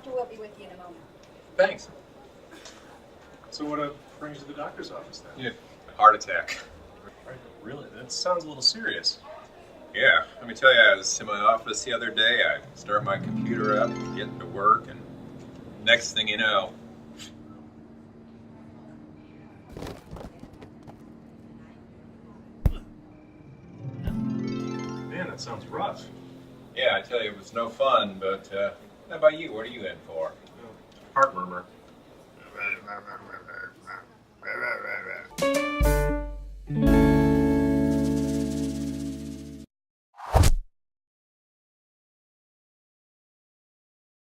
doctor will be with you in a moment. Thanks. So what brings you to the doctor's office then? Yeah, heart attack. Right, really? That sounds a little serious. Yeah, let me tell you, I was in my office the other day. I start my computer up, get to work, and next thing you know, Man, that sounds rough. yeah, I tell you, it was no fun, but how about you? What are you in for? Heart murmur.